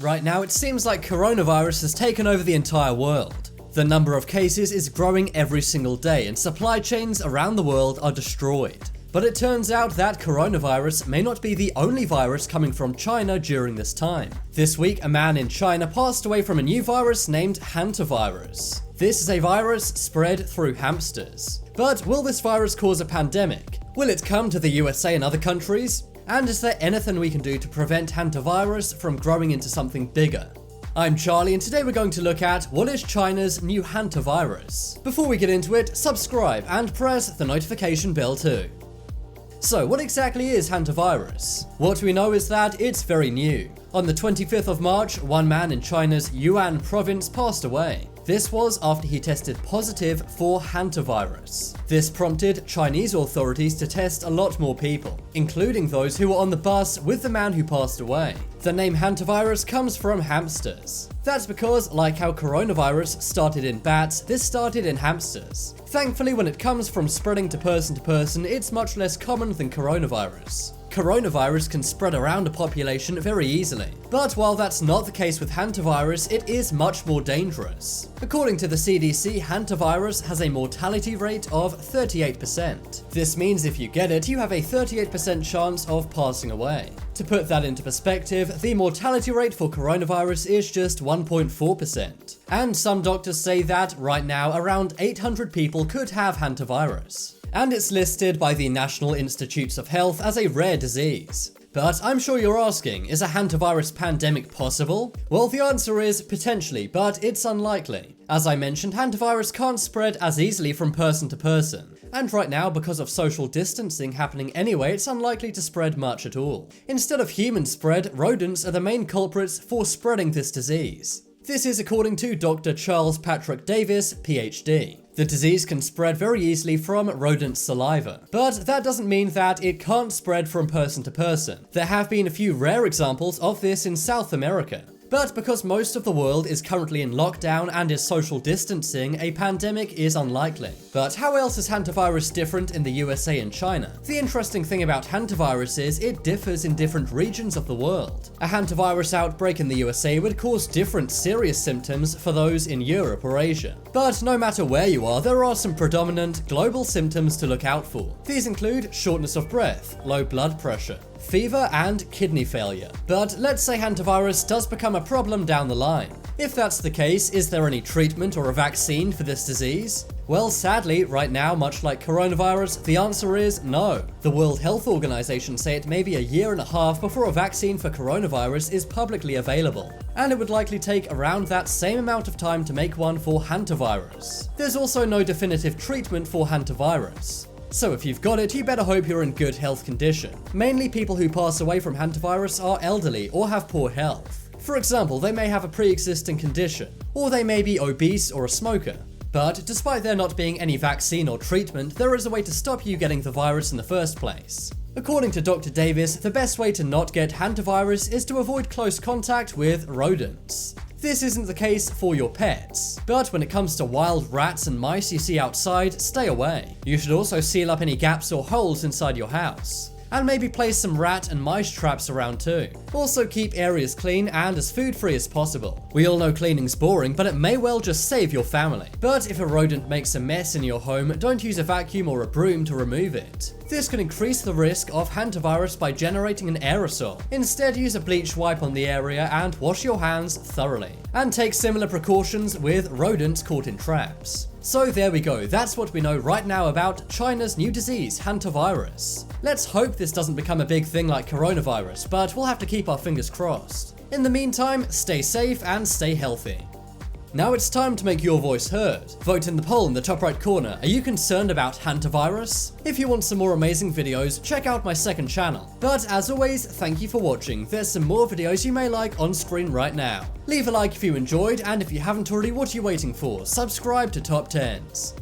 Right now, it seems like coronavirus has taken over the entire world. The number of cases is growing every single day, and supply chains around the world are destroyed. But it turns out that coronavirus may not be the only virus coming from China during this time. This week, a man in China passed away from a new virus named Hantavirus. This is a virus spread through hamsters. But will this virus cause a pandemic? Will it come to the USA and other countries? And is there anything we can do to prevent Hantavirus from growing into something bigger? I'm Charlie, and today we're going to look at what is China's new Hantavirus. Before we get into it, subscribe and press the notification bell too. So what exactly is Hantavirus? What we know is that it's very new. On the 25th of March, one man in China's Yunnan province passed away. This was after he tested positive for Hantavirus. This prompted Chinese authorities to test a lot more people, including those who were on the bus with the man who passed away. The name Hantavirus comes from hamsters. That's because, like how coronavirus started in bats, this started in hamsters. Thankfully, when it comes from spreading to person, it's much less common than coronavirus. Coronavirus can spread around a population very easily. But while that's not the case with Hantavirus, it is much more dangerous. According to the CDC, Hantavirus has a mortality rate of 38%. This means if you get it, you have a 38% chance of passing away. To put that into perspective, the mortality rate for coronavirus is just 1.4%. And some doctors say that right now around 800 people could have Hantavirus. And it's listed by the National Institutes of Health as a rare disease. But I'm sure you're asking, is a Hantavirus pandemic possible? Well, the answer is potentially, but it's unlikely. As I mentioned, Hantavirus can't spread as easily from person to person. And right now, because of social distancing happening anyway, it's unlikely to spread much at all. Instead of human spread, rodents are the main culprits for spreading this disease. This is according to Dr. Charles Patrick Davis, PhD. The disease can spread very easily from rodent saliva, but that doesn't mean that it can't spread from person to person. There have been a few rare examples of this in South America. But because most of the world is currently in lockdown and is social distancing, a pandemic is unlikely. But how else is Hantavirus different in the USA and China? The interesting thing about Hantavirus is it differs in different regions of the world. A Hantavirus outbreak in the USA would cause different serious symptoms for those in Europe or Asia. But no matter where you are, there are some predominant global symptoms to look out for. These include shortness of breath, low blood pressure, fever, and kidney failure. But let's say Hantavirus does become a problem down the line. If that's the case, is there any treatment or a vaccine for this disease? Well, sadly, right now, much like coronavirus, the answer is no. The World Health Organization say it may be a year and a half before a vaccine for coronavirus is publicly available. And it would likely take around that same amount of time to make one for Hantavirus. There's also no definitive treatment for Hantavirus. So if you've got it, you better hope you're in good health condition. Mainly people who pass away from Hantavirus are elderly or have poor health. For example, they may have a pre-existing condition, or they may be obese or a smoker. But despite there not being any vaccine or treatment, there is a way to stop you getting the virus in the first place. According to Dr. Davis, the best way to not get Hantavirus is to avoid close contact with rodents. This isn't the case for your pets, but when it comes to wild rats and mice you see outside, stay away. You should also seal up any gaps or holes inside your house. And maybe place some rat and mice traps around too. Also keep areas clean and as food-free as possible. We all know cleaning's boring, but it may well just save your family. But if a rodent makes a mess in your home, don't use a vacuum or a broom to remove it. This can increase the risk of Hantavirus by generating an aerosol. Instead, use a bleach wipe on the area and wash your hands thoroughly. And take similar precautions with rodents caught in traps. So there we go, that's what we know right now about China's new disease, Hantavirus. Let's hope this doesn't become a big thing like coronavirus, but we'll have to keep our fingers crossed. In the meantime, stay safe and stay healthy. Now it's time to make your voice heard. Vote in the poll in the top right corner. Are you concerned about Hantavirus? If you want some more amazing videos, check out my second channel. But as always, thank you for watching. There's some more videos you may like on screen right now. Leave a like if you enjoyed, and if you haven't already, what are you waiting for? Subscribe to Top 10s.